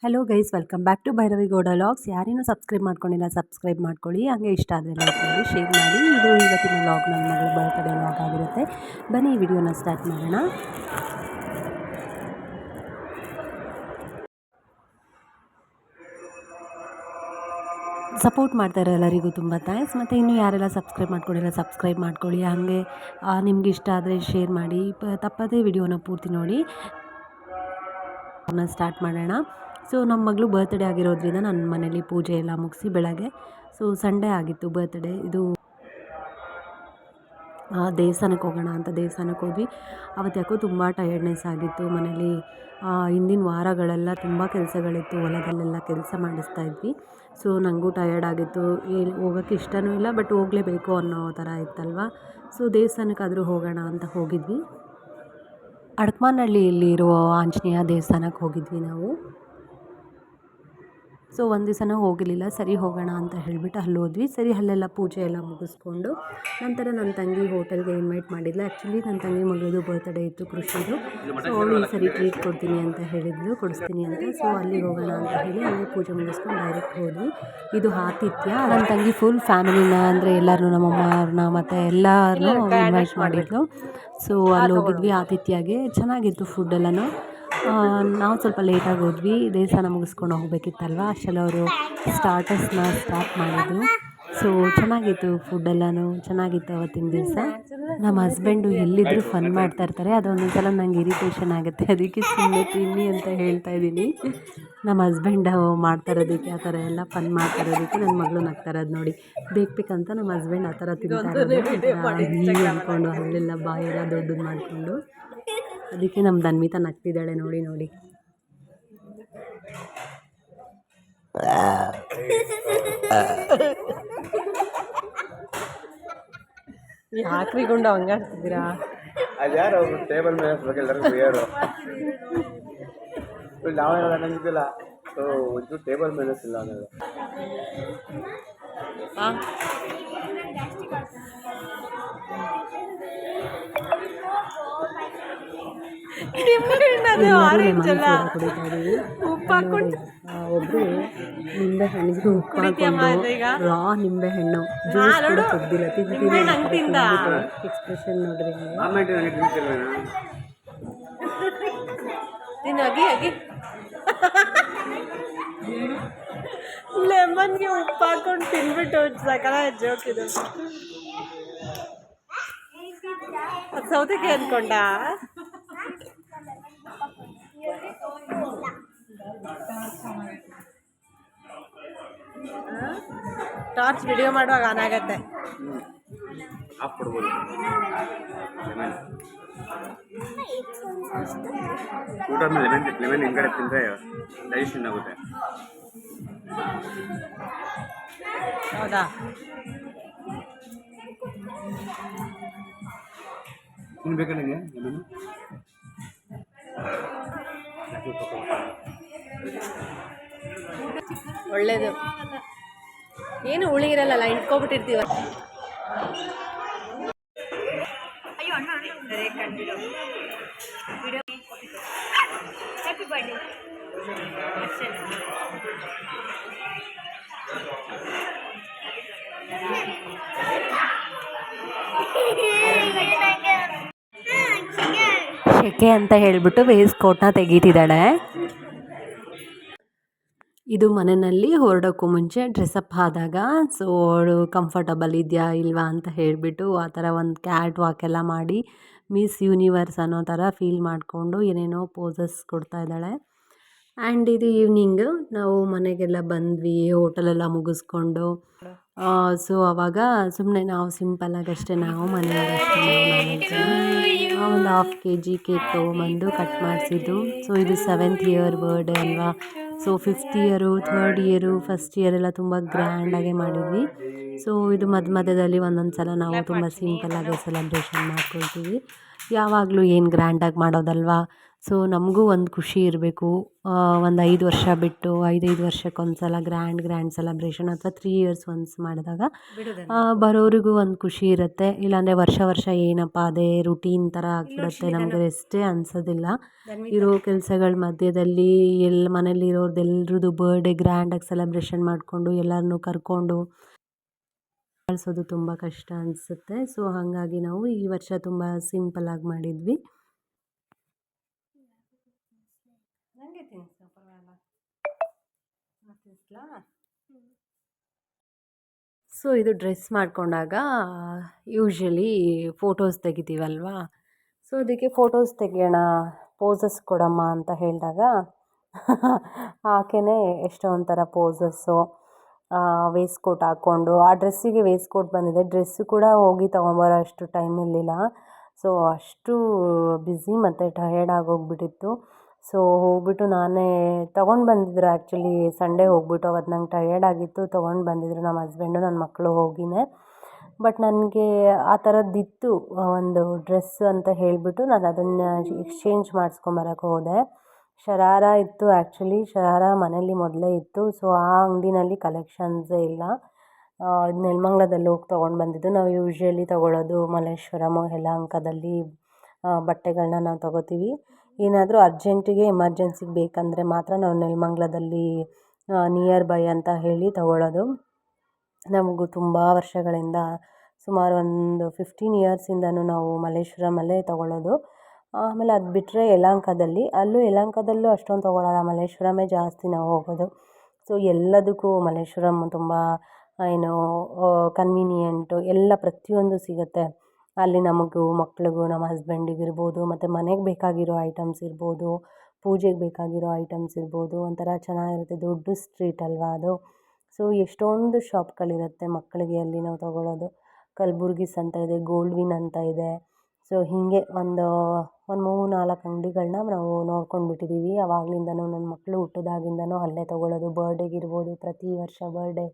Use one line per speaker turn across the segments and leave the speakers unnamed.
Hello guys, welcome back to Bhairavi Gowda vlogs. ಯಾರೇನೂ subscribe ಮಾಡ್ಕೊಂಡಿಲ್ಲ subscribe ಮಾಡ್ಕೊಳ್ಳಿ. ಹಾಗೆ ಇಷ್ಟ ಆದರೆ ಲೈಕ್ ಮಾಡಿ, ಶೇರ್ ಮಾಡಿ. ಇದು ಇವತ್ತಿನ ವ್ಲಾಗ್ ನನ್ನ ಮಗಳ ಬರ್ತ್ಡೇ ವ್ಲಾಗ್ ಆಗಿರುತ್ತೆ. ಬನ್ನಿ ಈ ವಿಡಿಯೋನ ಸ್ಟಾರ್ಟ್ ಮಾಡೋಣ. ಸಪೋರ್ಟ್ ಮಾಡ್ತಾರೆ ಎಲ್ಲರಿಗೂ ತುಂಬ ಥ್ಯಾಂಕ್ಸ್. ಮತ್ತು ಇನ್ನೂ ಯಾರೆಲ್ಲ ಸಬ್ಸ್ಕ್ರೈಬ್ ಮಾಡ್ಕೊಂಡಿಲ್ಲ ಸಬ್ಸ್ಕ್ರೈಬ್ ಮಾಡ್ಕೊಳ್ಳಿ. ಹಾಗೆ ನಿಮ್ಗೆ ಇಷ್ಟ ಆದರೆ ಶೇರ್ ಮಾಡಿ. ತಪ್ಪದೇ ವಿಡಿಯೋನ ಪೂರ್ತಿ ನೋಡಿ. ಸ್ಟಾರ್ಟ್ ಮಾಡೋಣ. ಸೊ ನಮ್ಮ ಮಗಳು ಬರ್ತ್ಡೇ ಆಗಿರೋದ್ರಿಂದ ನನ್ನ ಮನೇಲಿ ಪೂಜೆ ಎಲ್ಲ ಮುಗಿಸಿ ಬೆಳಗ್ಗೆ, ಸೊ ಸಂಡೇ ಆಗಿತ್ತು ಬರ್ತ್ಡೇ. ಇದು ದೇವಸ್ಥಾನಕ್ಕೆ ಹೋಗೋಣ ಅಂತ ದೇವಸ್ಥಾನಕ್ಕೆ ಹೋದ್ವಿ. ಅವತ್ತು ಯಾಕೋ ತುಂಬ ಟಯರ್ಡ್ನೆಸ್ ಆಗಿತ್ತು. ಮನೇಲಿ ಹಿಂದಿನ ವಾರಗಳೆಲ್ಲ ತುಂಬ ಕೆಲಸಗಳಿತ್ತು, ಹೊಲದಲ್ಲೆಲ್ಲ ಕೆಲಸ ಮಾಡಿಸ್ತಾ ಇದ್ವಿ. ಸೊ ನನಗೂ ಟಯರ್ಡ್ ಆಗಿತ್ತು, ಹೋಗೋಕ್ಕೆ ಇಷ್ಟವೂ ಇಲ್ಲ, ಬಟ್ ಹೋಗಲೇಬೇಕು ಅನ್ನೋ ಥರ ಇತ್ತಲ್ವ. ಸೊ ದೇವಸ್ಥಾನಕ್ಕಾದರೂ ಹೋಗೋಣ ಅಂತ ಹೋಗಿದ್ವಿ. ಅಡಕಮಾನಹಳ್ಳಿಯಲ್ಲಿರೋ ಆಂಜನೇಯ ದೇವಸ್ಥಾನಕ್ಕೆ ಹೋಗಿದ್ವಿ ನಾವು. ಸೊ ಒಂದು ದಿವಸನೂ ಹೋಗಿರಲಿಲ್ಲ, ಸರಿ ಹೋಗೋಣ ಅಂತ ಹೇಳಿಬಿಟ್ಟು ಅಲ್ಲಿ ಹೋದ್ವಿ. ಸರಿ ಅಲ್ಲೆಲ್ಲ ಪೂಜೆ ಎಲ್ಲ ಮುಗಿಸ್ಕೊಂಡು ನಂತರ ನನ್ನ ತಂಗಿ ಹೋಟೆಲ್ಗೆ ಇನ್ವೈಟ್ ಮಾಡಿದ್ಲು. ಆ್ಯಕ್ಚುಲಿ ನನ್ನ ತಂಗಿ ಮಗಳದು ಬರ್ತ್ಡೇ ಇತ್ತು, ಕೃಷಿದು. ಸೊ ಅವಳು ಈ ಸರಿ ಟ್ರೀಟ್ ಕೊಡ್ತೀನಿ ಅಂತ ಹೇಳಿದ್ಲು, ಕೊಡಿಸ್ತೀನಿ ಅಂತ. ಸೊ ಅಲ್ಲಿಗೆ ಹೋಗೋಣ ಅಂತ ಹೇಳಿ ಅಲ್ಲೇ ಪೂಜೆ ಮುಗಿಸ್ಕೊಂಡು ಡೈರೆಕ್ಟ್ ಹೋದ್ವಿ. ಇದು ಆತಿಥ್ಯ. ನನ್ನ ತಂಗಿ ಫುಲ್ ಫ್ಯಾಮಿಲಿನ ಅಂದರೆ ಎಲ್ಲರೂ ನಮ್ಮಮ್ಮ ಅವ್ರನ್ನ ಮತ್ತು ಎಲ್ಲರನ್ನೂ ಇನ್ವೈಟ್ ಮಾಡಿದ್ಲು. ಸೊ ಅಲ್ಲಿ ಹೋಗಿದ್ವಿ ಆತಿಥ್ಯಗೆ. ಚೆನ್ನಾಗಿತ್ತು ಫುಡ್ ಎಲ್ಲನೂ. ನಾವು ಸ್ವಲ್ಪ ಲೇಟಾಗಿ ಹೋದ್ವಿ, ದೇವಸ್ಥಾನ ಮುಗಿಸ್ಕೊಂಡು ಹೋಗಬೇಕಿತ್ತಲ್ವ. ಅಷ್ಟೆಲ್ಲ ಅವರು ಸ್ಟಾರ್ಟರ್ಸ್ನ ಸ್ಟಾರ್ಟ್ ಮಾಡಿದ್ರು. ಸೊ ಚೆನ್ನಾಗಿತ್ತು ಫುಡ್ಡೆಲ್ಲನೂ, ಚೆನ್ನಾಗಿತ್ತು ಅವತ್ತಿನ ದಿವಸ. ನಮ್ಮ ಹಸ್ಬೆಂಡು ಎಲ್ಲಿದ್ದರೂ ಫನ್ ಮಾಡ್ತಾ ಇರ್ತಾರೆ, ಅದೊಂದೊಂದು ಸಲ ನಂಗೆ ಇರಿಟೇಷನ್ ಆಗುತ್ತೆ. ಅದಕ್ಕೆ ಸುಮ್ಮನೆ ತಿನ್ನಿ ಅಂತ ಹೇಳ್ತಾ ಇದ್ದೀನಿ. ನಮ್ಮ ಹಸ್ಬೆಂಡ್ ಮಾಡ್ತಾ ಇರೋದಕ್ಕೆ, ಆ ಥರ ಎಲ್ಲ ಫನ್ ಮಾಡ್ತಾ ಇರೋದಕ್ಕೆ ನನ್ನ ಮಗಳು ನಗ್ತಾ ಇರೋದು ನೋಡಿ. ಬೇಕಂತ ನಮ್ಮ ಹಸ್ಬೆಂಡ್ ಆ ಥರ ತಿಂತಾ ಇರೋದು ಅಂದ್ಕೊಂಡು ಅಲ್ಲೆಲ್ಲ ಬಾಯೆಲ್ಲ ದೊಡ್ಡದು ಮಾಡಿಕೊಂಡು. ಅದಕ್ಕೆ ನಮ್ಮ ಧನ್ವಿತಾ ನಗ್ತಿದ್ದಾಳೆ ನೋಡಿ ನೋಡಿ. ಯಾಕ್ರಿ ಗುಂಡು ಹಂಗಾಡ್ತಿದ್ದೀರಾ?
ಅದ್ಯಾರು ಟೇಬಲ್ ಮೇಲೆ ಎಲ್ಲರಿಗೂ ಬೇರು ನಾವೇನಲ್ಲ ನಂಗಿದ್ದಿಲ್ಲ. ಸೊ ಒಂದು ಟೇಬಲ್ ಮೇಲೆ ಇಲ್ಲ ಅನ್ನೋದು. ಒಬ್ರು ನಿಂಬೆ ಹಣ್ಣಿಗೆ ಉಪ್ಪು ಹಾಕೊಂಡು ರಾ ನಿಂಬೆ ಹಣ್ಣು ಜ್ಯೂಸ್ ಕೂಡ ತೆಗ್ದಿಲ್ಲ, ಎಕ್ಸ್ಪ್ರೆಷನ್ ನೋಡ್ರಿ.
ಲೆಮನ್ಗೆ ಉಪ್ಪು ಹಾಕೊಂಡು ತಿನ್ಬಿಟ್ಟು ಸಕಲ ಜೋಕಿದು. ಸೌತೆಕಾಯಿ ಅಂದ್ಕೊಂಡ. ಟಾರ್ಚ್ ವಿಡಿಯೋ ಮಾಡುವಾಗ ಆನ್ ಆಗತ್ತೆ.
ಊಟ ಮೇಲೆ ಲೆಮನ್ ಹಿಂಗಡೆ ತಿಂದರೆ ಡೈಜೆಷನ್ ಆಗುತ್ತೆ.
ಹೌದಾ?
ತಿನ್ಬೇಕಾ ನನಗೆ ಲೆಮನ್?
ಒಳ್ಳೇದು, ಏನು ಹುಳಿ ಇರಲ್ಲ, ಇಟ್ಕೊಬಿಟ್ಟಿರ್ತೀವ. ಶೆಕೆ ಅಂತ ಹೇಳಿಬಿಟ್ಟು ವೇಸ್ಟ್ ಕೋಟ್ನ ತೆಗೀತಿದ್ದಾಳೆ. ಇದು ಮನೆಯಲ್ಲಿ ಹೊರಡೋಕ್ಕೂ ಮುಂಚೆ ಡ್ರೆಸ್ಅಪ್ ಆದಾಗ, ಸೊ ಅವಳು ಕಂಫರ್ಟಬಲ್ ಇದೆಯಾ ಇಲ್ವಾ ಅಂತ ಹೇಳಿಬಿಟ್ಟು ಆ ಥರ ಒಂದು ಕ್ಯಾಟ್ ವಾಕ್ ಎಲ್ಲ ಮಾಡಿ ಮಿಸ್ ಯೂನಿವರ್ಸ್ ಅನ್ನೋ ಥರ ಫೀಲ್ ಮಾಡಿಕೊಂಡು ಏನೇನೋ ಪೋಸಸ್ ಕೊಡ್ತಾ ಇದ್ದಾಳೆ. ಆ್ಯಂಡ್ ಇದು ಈವ್ನಿಂಗ್ ನಾವು ಮನೆಗೆಲ್ಲ ಬಂದ್ವಿ, ಹೋಟೆಲೆಲ್ಲ ಮುಗಿಸ್ಕೊಂಡು. ಸೊ ಆವಾಗ ಸುಮ್ಮನೆ ನಾವು ಸಿಂಪಲ್ಲಾಗಿ ಅಷ್ಟೇ, ನಾವು ಮನೆಯವರಷ್ಟೇ ಒಂದು 1/2 kg ಕೇಕ್ ತೊಗೊಂಬಂದು ಕಟ್ ಮಾಡಿಸಿದ್ದು. ಸೊ ಇದು 7th ಇಯರ್ ಬರ್ಡೇ ಅಲ್ವಾ. So 5th year, 3rd year, 1st year ಎಲ್ಲ ತುಂಬ ಗ್ರ್ಯಾಂಡಾಗೆ ಮಾಡಿದ್ವಿ. ಸೊ ಇದು ಮಧ್ಯದಲ್ಲಿ ಒಂದೊಂದು ಸಲ ನಾವು ತುಂಬ ಸಿಂಪಲ್ಲಾಗಿ ಸೆಲೆಬ್ರೇಷನ್ ಮಾಡ್ಕೊಳ್ತೀವಿ. ಯಾವಾಗಲೂ ಏನು ಗ್ರ್ಯಾಂಡಾಗಿ ಮಾಡೋದಲ್ವಾ. ಸೊ ನಮಗೂ ಒಂದು ಖುಷಿ ಇರಬೇಕು. ಒಂದು 5 ವರ್ಷ ಬಿಟ್ಟು 5 ವರ್ಷಕ್ಕೊಂದ್ಸಲ ಗ್ರ್ಯಾಂಡ್ ಸೆಲೆಬ್ರೇಷನ್ ಅಥವಾ 3 ಇಯರ್ಸ್ ಒನ್ಸ್ ಮಾಡಿದಾಗ ಬರೋರಿಗೂ ಒಂದು ಖುಷಿ ಇರುತ್ತೆ. ಇಲ್ಲಾಂದರೆ ವರ್ಷ ಏನಪ್ಪ ಅದೇ ರುಟೀನ್ ಥರ ಆಗಿಬಿಡುತ್ತೆ, ನಮಗೆ ರೆಸ್ಟೇ ಅನಿಸೋದಿಲ್ಲ. ಇರೋ ಕೆಲಸಗಳ ಮಧ್ಯದಲ್ಲಿ ಮನೇಲಿರೋರ್ದೆಲ್ರದ್ದು ಬರ್ಡೇ ಗ್ರ್ಯಾಂಡಾಗಿ ಸೆಲೆಬ್ರೇಷನ್ ಮಾಡಿಕೊಂಡು ಎಲ್ಲರನ್ನೂ ಕರ್ಕೊಂಡು ಕಳಿಸೋದು ತುಂಬ ಕಷ್ಟ ಅನಿಸುತ್ತೆ. ಸೊ ಹಾಗಾಗಿ ನಾವು ಈ ವರ್ಷ ತುಂಬ ಸಿಂಪಲ್ಲಾಗಿ ಮಾಡಿದ್ವಿ. ಸೊ ಇದು ಡ್ರೆಸ್ ಮಾಡ್ಕೊಂಡಾಗ ಯೂಶ್ವಲಿ ಫೋಟೋಸ್ ತೆಗಿತೀವಲ್ವಾ. ಸೊ ಅದಕ್ಕೆ ಫೋಟೋಸ್ ತೆಗಿಯೋಣ, ಪೋಸಸ್ ಕೊಡಮ್ಮ ಅಂತ ಹೇಳಿದಾಗ ಆಕೆನೇ ಎಷ್ಟೋ ಒಂಥರ ಪೋಸಸ್ಸು, ವೇಸ್ಟ್ ಕೋಟ್ ಹಾಕ್ಕೊಂಡು, ಆ ಡ್ರೆಸ್ಸಿಗೆ ವೇಸ್ಟ್ ಕೋಟ್ ಬಂದಿದೆ. ಡ್ರೆಸ್ಸು ಕೂಡ ಹೋಗಿ ತೊಗೊಂಬರೋ ಅಷ್ಟು ಟೈಮ್ ಇರಲಿಲ್ಲ. ಸೊ ಅಷ್ಟು ಬ್ಯುಸಿ ಮತ್ತು ಟಯರ್ಡ್ ಆಗೋಗ್ಬಿಟ್ಟಿತ್ತು. ಸೊ ಹೋಗ್ಬಿಟ್ಟು ನಾನೇ ತೊಗೊಂಡು ಬಂದಿದ್ರು. ಆ್ಯಕ್ಚುಲಿ ಸಂಡೇ ಹೋಗ್ಬಿಟ್ಟು ಅವತ್ತು ನಂಗೆ ಟಯರ್ಡ್ ಆಗಿತ್ತು, ತೊಗೊಂಡು ಬಂದಿದ್ರು ನಮ್ಮ ಹಸ್ಬೆಂಡು ನನ್ನ ಮಕ್ಕಳು ಹೋಗಿನೇ. ಬಟ್ ನನಗೆ ಆ ಥರದ್ದಿತ್ತು ಒಂದು ಡ್ರೆಸ್ ಅಂತ ಹೇಳಿಬಿಟ್ಟು ನಾನು ಅದನ್ನು ಎಕ್ಸ್ಚೇಂಜ್ ಮಾಡಿಸ್ಕೊಂಬರಕ್ಕೆ ಹೋದೆ. ಶರಾರ ಇತ್ತು, ಆ್ಯಕ್ಚುಲಿ ಶರಾರ ಮನೇಲಿ ಮೊದಲೇ ಇತ್ತು. ಸೊ ಆ ಅಂಗಡಿನಲ್ಲಿ ಕಲೆಕ್ಷನ್ಸೇ ಇಲ್ಲ. ನೆಲಮಂಗಲದಲ್ಲಿ ಹೋಗಿ ತೊಗೊಂಡು ಬಂದಿದ್ದು. ನಾವು ಯೂಶ್ವಲಿ ತೊಗೊಳ್ಳೋದು ಮಲ್ಲೇಶ್ವರಮು, ಯಲಹಂಕದಲ್ಲಿ ಬಟ್ಟೆಗಳನ್ನ ನಾವು ತೊಗೋತೀವಿ. ಏನಾದರೂ ಅರ್ಜೆಂಟಿಗೆ ಎಮರ್ಜೆನ್ಸಿಗೆ ಬೇಕಂದರೆ ಮಾತ್ರ ನಾವು ನೆಲಮಂಗಲದಲ್ಲಿ ನಿಯರ್ ಬೈ ಅಂತ ಹೇಳಿ ತೊಗೊಳ್ಳೋದು. ನಮಗೂ ತುಂಬ ವರ್ಷಗಳಿಂದ, ಸುಮಾರು ಒಂದು 15 ಇಯರ್ಸಿಂದನೂ ನಾವು ಮಲ್ಲೇಶ್ವರಮಲ್ಲೇ ತೊಗೊಳ್ಳೋದು. ಆಮೇಲೆ ಅದು ಬಿಟ್ಟರೆ ಯಲಹಂಕದಲ್ಲೂ ಅಷ್ಟೊಂದು ತೊಗೊಳ್ಳೋಲ್ಲ, ಮಲ್ಲೇಶ್ವರಮೇ ಜಾಸ್ತಿ ನಾವು ಹೋಗೋದು. ಸೊ ಎಲ್ಲದಕ್ಕೂ ಮಲ್ಲೇಶ್ವರಮ್ ತುಂಬ ಏನು ಕನ್ವೀನಿಯೆಂಟು, ಎಲ್ಲ ಪ್ರತಿಯೊಂದು ಸಿಗುತ್ತೆ ಅಲ್ಲಿ. ನಮಗೂ ಮಕ್ಳಿಗೂ ನಮ್ಮ ಹಸ್ಬೆಂಡಿಗಿರ್ಬೋದು, ಮತ್ತು ಮನೆಗೆ ಬೇಕಾಗಿರೋ ಐಟಮ್ಸ್ ಇರ್ಬೋದು, ಪೂಜೆಗೆ ಬೇಕಾಗಿರೋ ಐಟಮ್ಸ್ ಇರ್ಬೋದು, ಒಂಥರ ಚೆನ್ನಾಗಿರುತ್ತೆ. ದೊಡ್ಡ ಸ್ಟ್ರೀಟ್ ಅಲ್ವಾ ಅದು. ಸೊ ಎಷ್ಟೊಂದು ಶಾಪ್ಗಳಿರುತ್ತೆ ಮಕ್ಕಳಿಗೆ ಅಲ್ಲಿ ನಾವು ತೊಗೊಳ್ಳೋದು. ಕಲಬುರ್ಗಿ ಸಂತ ಇದೆ, ಗೋಲ್ಡ್ವಿನ್ ಅಂತ ಇದೆ. ಸೊ ಹೀಗೆ ಒಂದು 3-4 ಅಂಗಡಿಗಳನ್ನ ನಾವು ನೋಡ್ಕೊಂಡು ಬಿಟ್ಟಿದ್ದೀವಿ. ಆವಾಗಲಿಂದನೂ ನನ್ನ ಮಕ್ಕಳು ಹುಟ್ಟಿದಾಗಿಂದನೂ ಅಲ್ಲೇ ತೊಗೊಳ್ಳೋದು. ಬರ್ಡೇಗಿರ್ಬೋದು, ಪ್ರತಿ ವರ್ಷ ಬರ್ಡೇ,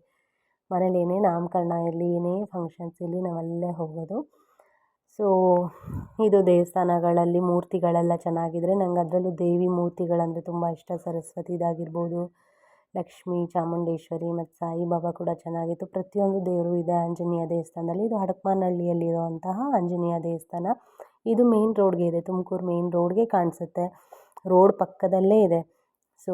ಮನೇಲಿ ಏನೇ ನಾಮಕರಣ ಇರಲಿ, ಏನೇ ಫಂಕ್ಷನ್ಸ್ ಇರಲಿ, ನಾವು ಅಲ್ಲೇ ಹೋಗೋದು. ಸೊ ಇದು ದೇವಸ್ಥಾನಗಳಲ್ಲಿ ಮೂರ್ತಿಗಳೆಲ್ಲ ಚೆನ್ನಾಗಿದ್ರೆ ನಂಗೆ ಅದರಲ್ಲೂ ದೇವಿ ಮೂರ್ತಿಗಳಂದರೆ ತುಂಬ ಇಷ್ಟ. ಸರಸ್ವತಿದಾಗಿರ್ಬೋದು, ಲಕ್ಷ್ಮೀ, ಚಾಮುಂಡೇಶ್ವರಿ ಮತ್ತು ಸಾಯಿಬಾಬಾ ಕೂಡ ಚೆನ್ನಾಗಿತ್ತು. ಪ್ರತಿಯೊಂದು ದೇವರು ಇದೆ ಆಂಜನೇಯ ದೇವಸ್ಥಾನದಲ್ಲಿ. ಇದು ಹಡಪನಹಳ್ಳಿಯಲ್ಲಿರುವಂತಹ ಆಂಜನೇಯ ದೇವಸ್ಥಾನ. ಇದು ಮೇನ್ ರೋಡ್ಗೆ ಇದೆ, ತುಮಕೂರು ಮೇನ್ ರೋಡ್ಗೆ ಕಾಣಿಸುತ್ತೆ, ರೋಡ್ ಪಕ್ಕದಲ್ಲೇ ಇದೆ. ಸೊ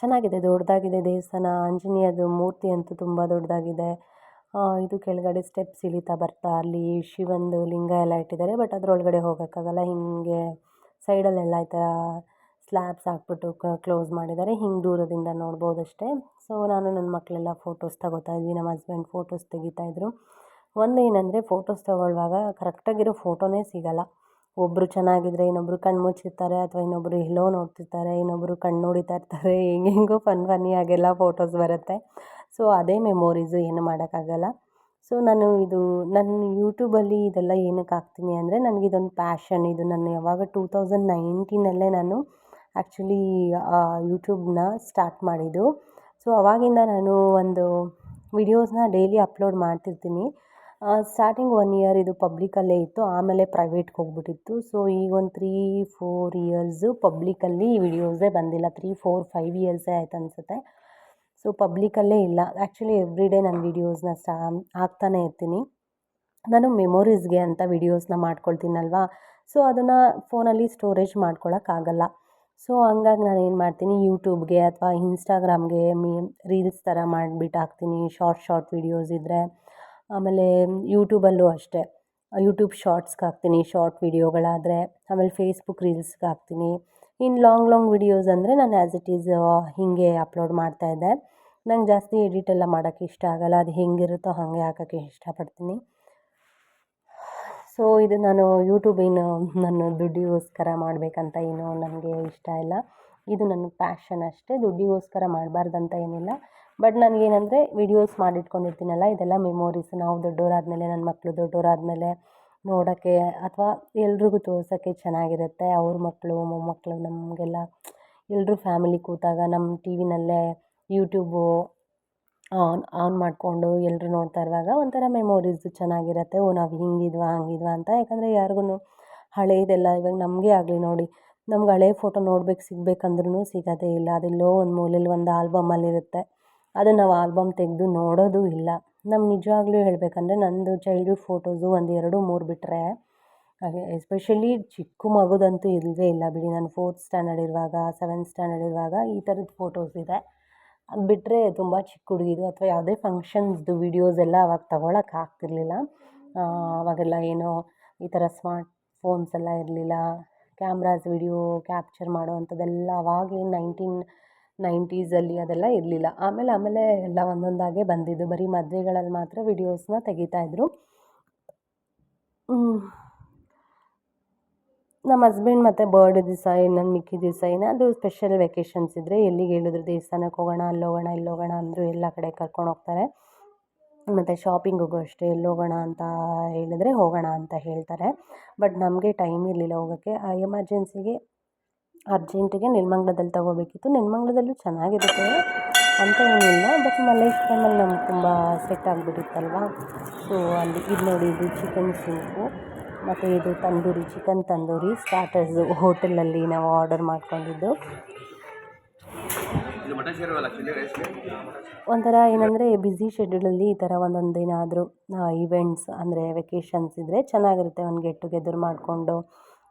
ಚೆನ್ನಾಗಿದೆ, ದೊಡ್ಡದಾಗಿದೆ ದೇವಸ್ಥಾನ. ಆಂಜನೇಯದು ಮೂರ್ತಿ ಅಂತೂ ತುಂಬ ದೊಡ್ಡದಾಗಿದೆ. ಇದು ಕೆಳಗಡೆ ಸ್ಟೆಪ್ಸ್ ಇಳಿತಾ ಬರ್ತಾ ಅಲ್ಲಿ ಶಿವಂದು ಲಿಂಗ ಎಲ್ಲ ಇಟ್ಟಿದ್ದಾರೆ. ಬಟ್ ಅದರೊಳಗಡೆ ಹೋಗೋಕ್ಕಾಗಲ್ಲ, ಹೀಗೆ ಸೈಡಲ್ಲೆಲ್ಲ ಈ ಥರ ಸ್ಲ್ಯಾಬ್ಸ್ ಹಾಕ್ಬಿಟ್ಟು ಕ್ಲೋಸ್ ಮಾಡಿದ್ದಾರೆ. ಹಿಂಗೆ ದೂರದಿಂದ ನೋಡ್ಬೋದಷ್ಟೇ. ಸೊ ನಾನು ನನ್ನ ಮಕ್ಕಳೆಲ್ಲ ಫೋಟೋಸ್ ತಗೋತಾ ಇದ್ವಿ, ನಮ್ಮ ಹಸ್ಬೆಂಡ್ ಫೋಟೋಸ್ ತೆಗಿತಾಯಿದ್ರು. ಒಂದೇನೆಂದರೆ ಫೋಟೋಸ್ ತೊಗೊಳ್ಳುವಾಗ ಕರೆಕ್ಟಾಗಿರೋ ಫೋಟೋನೇ ಸಿಗೋಲ್ಲ. ಒಬ್ಬರು ಚೆನ್ನಾಗಿದ್ದರೆ ಇನ್ನೊಬ್ಬರು ಕಣ್ಣು ಮುಚ್ಚಿರ್ತಾರೆ, ಅಥವಾ ಇನ್ನೊಬ್ಬರು ಎಲ್ಲೋ ನೋಡ್ತಿರ್ತಾರೆ, ಇನ್ನೊಬ್ಬರು ಕಣ್ಣು ನೋಡಿತಾ ಇರ್ತಾರೆ. ಹೆಂಗೆಂಗೋ ಫನ್ನಿಯಾಗೆಲ್ಲ ಫೋಟೋಸ್ ಬರುತ್ತೆ. ಸೊ ಅದೇ ಮೆಮೊರೀಸು, ಏನು ಮಾಡೋಕ್ಕಾಗಲ್ಲ. ಸೊ ನಾನು ನನ್ನ ಯೂಟ್ಯೂಬಲ್ಲಿ ಇದೆಲ್ಲ ಏನಕ್ಕೆ ಹಾಕ್ತೀನಿ ಅಂದರೆ, ನನಗಿದೊಂದು ಪ್ಯಾಷನ್. ಇದು ನಾನು ಯಾವಾಗ 2019 ನಾನು ಆ್ಯಕ್ಚುಲಿ ಯೂಟ್ಯೂಬ್ನ ಸ್ಟಾರ್ಟ್ ಮಾಡಿದ್ದು. ಸೊ ಅವಾಗಿಂದ ನಾನು ಒಂದು ವಿಡಿಯೋಸ್ನ ಡೈಲಿ ಅಪ್ಲೋಡ್ ಮಾಡ್ತಿರ್ತೀನಿ. ಸ್ಟಾರ್ಟಿಂಗ್ 1 ಇಯರ್ ಇದು ಪಬ್ಲಿಕಲ್ಲೇ ಇತ್ತು, ಆಮೇಲೆ ಪ್ರೈವೇಟ್ಗೆ ಹೋಗ್ಬಿಟ್ಟಿತ್ತು. ಸೊ ಈಗ ಒಂದು 3-4 ಇಯರ್ಸು ಪಬ್ಲಿಕಲ್ಲಿ ವಿಡಿಯೋಸೇ ಬಂದಿಲ್ಲ. 3-4-5 ಇಯರ್ಸೇ ಆಯ್ತು ಅನಿಸುತ್ತೆ. ಸೊ ಪಬ್ಲಿಕಲ್ಲೇ ಇಲ್ಲ. ಆ್ಯಕ್ಚುಲಿ ಎವ್ರಿ ಡೇ ನಾನು ವೀಡಿಯೋಸ್ನ ಹಾಕ್ತಾನೇ ಇರ್ತೀನಿ. ನಾನು ಮೆಮೊರೀಸ್ಗೆ ಅಂತ ವೀಡಿಯೋಸ್ನ ಮಾಡ್ಕೊಳ್ತೀನಲ್ವಾ. ಸೊ ಅದನ್ನು ಫೋನಲ್ಲಿ ಸ್ಟೋರೇಜ್ ಮಾಡ್ಕೊಳಕ್ಕಾಗಲ್ಲ. ಸೊ ಹಂಗಾಗಿ ನಾನು ಏನು ಮಾಡ್ತೀನಿ, ಯೂಟ್ಯೂಬ್ಗೆ ಅಥವಾ ಇನ್ಸ್ಟಾಗ್ರಾಮ್ಗೆ ರೀಲ್ಸ್ ಥರ ಮಾಡಿಬಿಟ್ಟು ಹಾಕ್ತೀನಿ, ಶಾರ್ಟ್ ವೀಡಿಯೋಸ್ ಇದ್ದರೆ. ಆಮೇಲೆ ಯೂಟ್ಯೂಬಲ್ಲೂ ಅಷ್ಟೇ, ಯೂಟ್ಯೂಬ್ ಶಾರ್ಟ್ಸ್ಗೆ ಹಾಕ್ತೀನಿ, ಶಾರ್ಟ್ ವೀಡಿಯೋಗಳಾದರೆ. ಆಮೇಲೆ ಫೇಸ್ಬುಕ್ ರೀಲ್ಸ್ಗೆ ಹಾಕ್ತೀನಿ. ಇನ್ನು ಲಾಂಗ್ ವೀಡಿಯೋಸ್ ಅಂದರೆ ನಾನು ಆ್ಯಸ್ ಇಟ್ ಈಸ್ ಹೀಗೆ ಅಪ್ಲೋಡ್ ಮಾಡ್ತಾಯಿದ್ದೆ. ನಂಗೆ ಜಾಸ್ತಿ ಎಡಿಟ್ ಎಲ್ಲ ಮಾಡೋಕ್ಕೆ ಇಷ್ಟ ಆಗೋಲ್ಲ, ಅದು ಹೆಂಗಿರುತ್ತೋ ಹಾಗೆ ಹಾಕೋಕ್ಕೆ ಇಷ್ಟಪಡ್ತೀನಿ. ಸೊ ಇದು ನಾನು ಯೂಟ್ಯೂಬ್ ನಾನು ದುಡ್ಡಿಗೋಸ್ಕರ ಮಾಡಬೇಕಂತ ಏನು ನನಗೆ ಇಷ್ಟ ಇಲ್ಲ. ಇದು ನನ್ನ ಪ್ಯಾಷನ್ ಅಷ್ಟೇ, ದುಡ್ಡಿಗೋಸ್ಕರ ಮಾಡಬಾರ್ದಂತ ಏನಿಲ್ಲ. ಬಟ್ ನನಗೇನಂದರೆ ವಿಡಿಯೋಸ್ ಮಾಡಿಟ್ಕೊಂಡಿರ್ತೀನಲ್ಲ, ಇದೆಲ್ಲ ಮೆಮೊರೀಸ್. ನಾವು ದೊಡ್ಡವರಾದಮೇಲೆ, ನನ್ನ ಮಕ್ಕಳು ದೊಡ್ಡವರಾದಮೇಲೆ ನೋಡೋಕ್ಕೆ ಅಥವಾ ಎಲ್ರಿಗೂ ತೋರ್ಸೋಕ್ಕೆ ಚೆನ್ನಾಗಿರುತ್ತೆ. ಅವ್ರ ಮಕ್ಕಳು ಮೊಮ್ಮಕ್ಕಳು ನಮಗೆಲ್ಲ ಎಲ್ಲರೂ ಫ್ಯಾಮಿಲಿ ಕೂತಾಗ ನಮ್ಮ ಟಿ ವಿನಲ್ಲೇ ಯೂಟ್ಯೂಬು ಆನ್ ಮಾಡಿಕೊಂಡು ಎಲ್ಲರೂ ನೋಡ್ತಾ ಇರುವಾಗ ಒಂಥರ ಮೆಮೊರೀಸು ಚೆನ್ನಾಗಿರುತ್ತೆ. ಓ ನಾವು ಹಿಂಗಿದ್ವಾ ಹಂಗಿದ್ವಾ ಅಂತ. ಯಾಕಂದರೆ ಯಾರಿಗೂ ಹಳೇದೆಲ್ಲ, ಇವಾಗ ನಮಗೇ ಆಗಲಿ ನೋಡಿ, ನಮ್ಗೆ ಹಳೆ ಫೋಟೋ ನೋಡ್ಬೇಕು ಸಿಗ್ಬೇಕಂದ್ರೂ ಸಿಗೋದೇ ಇಲ್ಲ. ಅದೆಲ್ಲೋ ಒಂದು ಮೂಲೆಯಲ್ಲಿ ಒಂದು ಆಲ್ಬಮಲ್ಲಿರುತ್ತೆ. ಅದು ನಾವು ಆಲ್ಬಮ್ ತೆಗೆದು ನೋಡೋದು ಇಲ್ಲ. ನಮ್ಗೆ ನಿಜವಾಗ್ಲೂ ಹೇಳಬೇಕಂದ್ರೆ ನಂದು ಚೈಲ್ಡ್ಹುಡ್ ಫೋಟೋಸು ಒಂದು 2, 3 ಬಿಟ್ಟರೆ, ಹಾಗೆ ಎಸ್ಪೆಷಲಿ ಚಿಕ್ಕ ಮಗುದಂತೂ ಇಲ್ಲವೇ ಇಲ್ಲ ಬಿಡಿ. ನಾನು 4th ಸ್ಟ್ಯಾಂಡರ್ಡ್ ಇರುವಾಗ, 7th ಸ್ಟ್ಯಾಂಡರ್ಡ್ ಇರುವಾಗ ಈ ಥರದ್ದು ಫೋಟೋಸ್ ಇದೆ. ಅದು ಬಿಟ್ಟರೆ ತುಂಬ ಚಿಕ್ಕ ಹುಡುಗಿದು ಅಥವಾ ಯಾವುದೇ ಫಂಕ್ಷನ್ಸ್ದು ವೀಡಿಯೋಸ್ ಎಲ್ಲ ಅವಾಗ ತಗೊಳಕ್ಕೆ ಆಗ್ತಿರ್ಲಿಲ್ಲ. ಅವಾಗೆಲ್ಲ ಏನೋ ಈ ಥರ ಸ್ಮಾರ್ಟ್ ಫೋನ್ಸ್ ಎಲ್ಲ ಇರಲಿಲ್ಲ. ಕ್ಯಾಮ್ರಾಸ್ ವಿಡಿಯೋ ಕ್ಯಾಪ್ಚರ್ ಮಾಡೋ ಅಂಥದ್ದೆಲ್ಲ ಅವಾಗೇನು 1990s ಅದೆಲ್ಲ ಇರಲಿಲ್ಲ. ಆಮೇಲೆ ಎಲ್ಲ ಒಂದೊಂದಾಗೆ ಬಂದಿದ್ದು. ಬರೀ ಮದುವೆಗಳಲ್ಲಿ ಮಾತ್ರ ವಿಡಿಯೋಸ್ನ ತೆಗಿತಾಯಿದ್ರು. ನಮ್ಮ ಹಸ್ಬೆಂಡ್ ಮತ್ತು ಬರ್ಡೇ ದಿವಸ ಇನ್ನೊಂದು ಮಿಕ್ಕಿ ದಿವಸ ಏನಾದರೂ ಸ್ಪೆಷಲ್ ವೆಕೇಷನ್ಸ್ ಇದ್ದರೆ ಎಲ್ಲಿಗೆ ಹೇಳಿದ್ರು ದೇವಸ್ಥಾನಕ್ಕೆ ಹೋಗೋಣ, ಅಲ್ಲೋಗೋಣ, ಇಲ್ಲೋಗೋಣ ಅಂದರು ಎಲ್ಲ ಕಡೆ ಕರ್ಕೊಂಡು ಹೋಗ್ತಾರೆ. ಮತ್ತು ಶಾಪಿಂಗಿಗೂ ಅಷ್ಟೇ ಎಲ್ಲೋಗೋಣ ಅಂತ ಹೇಳಿದ್ರೆ ಹೋಗೋಣ ಅಂತ ಹೇಳ್ತಾರೆ. ಬಟ್ ನಮಗೆ ಟೈಮ್ ಇರಲಿಲ್ಲ ಹೋಗೋಕ್ಕೆ. ಎಮರ್ಜೆನ್ಸಿಗೆ ಅರ್ಜೆಂಟಿಗೆ ನೆಲಮಂಗ್ಲದಲ್ಲಿ ತೊಗೋಬೇಕಿತ್ತು. ನೆಲಮಂಗ್ಲದಲ್ಲೂ ಚೆನ್ನಾಗಿರುತ್ತೆ ಅಂತ ಏನಿಲ್ಲ, ಬಟ್ ಮಲ್ಲೇಶ್ವರಮಲ್ಲಿ ನಮ್ಗೆ ತುಂಬ ಸೆಟ್ ಆಗಿಬಿಟ್ಟಿತ್ತಲ್ವ. ಸೊ ಅಲ್ಲಿ ಇದು ನೋಡಿ, ಇದು ಚಿಕನ್ ಸೂಪು ಮತ್ತು ಇದು ತಂದೂರಿ, ಚಿಕನ್ ತಂದೂರಿ ಸ್ಟಾರ್ಟರ್ಸು ಹೋಟೆಲಲ್ಲಿ ನಾವು ಆರ್ಡರ್ ಮಾಡ್ಕೊಂಡಿದ್ದು. ಒಂಥರ ಏನಂದರೆ ಬ್ಯುಸಿ ಶೆಡ್ಯೂಲಲ್ಲಿ ಈ ಥರ ಒಂದೊಂದೇನಾದರೂ ಇವೆಂಟ್ಸ್ ಅಂದರೆ ವೆಕೇಷನ್ಸ್ ಇದ್ದರೆ ಚೆನ್ನಾಗಿರುತ್ತೆ. ಒಂದು ಗೆಟ್ ಟುಗೆದರ್ ಮಾಡಿಕೊಂಡು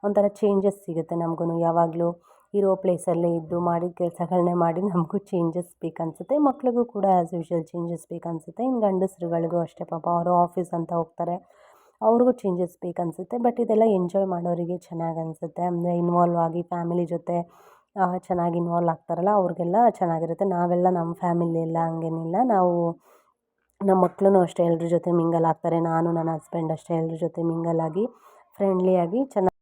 ಒಂಥರ ಚೇಂಜಸ್ ಸಿಗುತ್ತೆ ನಮಗೂ. ಯಾವಾಗಲೂ ಇರೋ ಪ್ಲೇಸಲ್ಲೇ ಇದ್ದು ಮಾಡಿದ ಕೆಲಸಗಳನ್ನೇ ಮಾಡಿ ನಮಗೂ ಚೇಂಜಸ್ ಬೇಕನ್ಸುತ್ತೆ. ಮಕ್ಳಿಗೂ ಕೂಡ ಆ್ಯಸ್ ಯೂಶ್ವಲ್ ಚೇಂಜಸ್ ಬೇಕನ್ಸುತ್ತೆ. ಇನ್ನು ಗಂಡಸ್ರುಗಳಿಗೂ ಅಷ್ಟೇ, ಪಾಪ ಅವರು ಆಫೀಸ್ ಅಂತ ಹೋಗ್ತಾರೆ, ಅವ್ರಿಗೂ ಚೇಂಜಸ್ ಬೇಕನ್ಸುತ್ತೆ. ಬಟ್ ಇದೆಲ್ಲ ಎಂಜಾಯ್ ಮಾಡೋರಿಗೆ ಚೆನ್ನಾಗಿ ಅನಿಸುತ್ತೆ. ಅಂದರೆ ಇನ್ವಾಲ್ವ್ ಆಗಿ ಫ್ಯಾಮಿಲಿ ಜೊತೆ ಚೆನ್ನಾಗಿ ಇನ್ವಾಲ್ವ್ ಆಗ್ತಾರಲ್ಲ ಅವ್ರಿಗೆಲ್ಲ ಚೆನ್ನಾಗಿರುತ್ತೆ. ನಾವೆಲ್ಲ ನಮ್ಮ ಫ್ಯಾಮಿಲಿ ಎಲ್ಲ ಹಂಗೇನಿಲ್ಲ. ನಾವು ನಮ್ಮ ಮಕ್ಳೂ ಅಷ್ಟೇ ಎಲ್ರ ಜೊತೆ ಮಿಂಗಲ್ ಆಗ್ತಾರೆ. ನಾನು ನನ್ನ ಹಸ್ಬೆಂಡ್ ಅಷ್ಟೇ ಎಲ್ರ ಜೊತೆ ಮಿಂಗಲ್ ಆಗಿ ಫ್ರೆಂಡ್ಲಿಯಾಗಿ ಚೆನ್ನಾಗಿ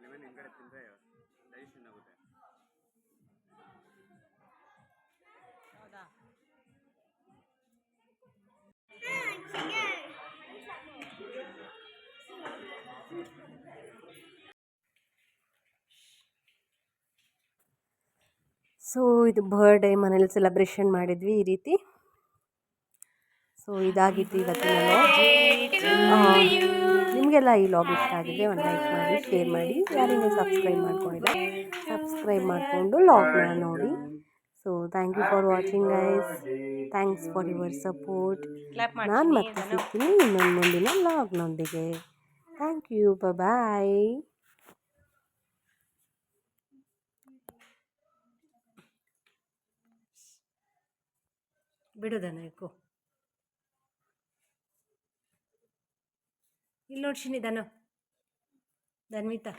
ಲೆಮನ್ ಹಿಂಗಡೆ ತಿಂದರೆ ಡೈಜೆಷನ್ ಆಗುತ್ತೆ. ಹೌದಾ?
ಸೊ ಇದು ಬರ್ಡೇ ಮನೇಲಿ ಸೆಲೆಬ್ರೇಷನ್ ಮಾಡಿದ್ವಿ ಈ ರೀತಿ. ಸೊ ಇದಾಗಿತ್ತು ಇವತ್ತಿನ ಲಾಗ್. ನಿಮಗೆಲ್ಲ ಈ ಲಾಗ್ ಇಷ್ಟ ಆಗಿದೆ ಒಂದು ಲೈಕ್ ಮಾಡಿ, ಶೇರ್ ಮಾಡಿ. ಯಾರಿಗೂ ಸಬ್ಸ್ಕ್ರೈಬ್ ಮಾಡ್ಕೊಂಡಿಲ್ಲ ಸಬ್ಸ್ಕ್ರೈಬ್ ಮಾಡಿಕೊಂಡು ಲಾಗ್ನ ನೋಡಿ. So thank you for watching guys. Thanks for your support. ನಾನು ಮತ್ತೆ ಸಿಗ್ತೀನಿ ಇನ್ನೊಂದು ಮುಂದಿನ ಲಾಗ್ನೊಂದಿಗೆ. ಥ್ಯಾಂಕ್ ಯು, ಬಾಯ್. ಬಿಡೋದನ್ನ ಯಾಕೋ ಇಲ್ಲಿ ನೋಡಿ ಶಿನಿ ಧನ್ವಿತಾ.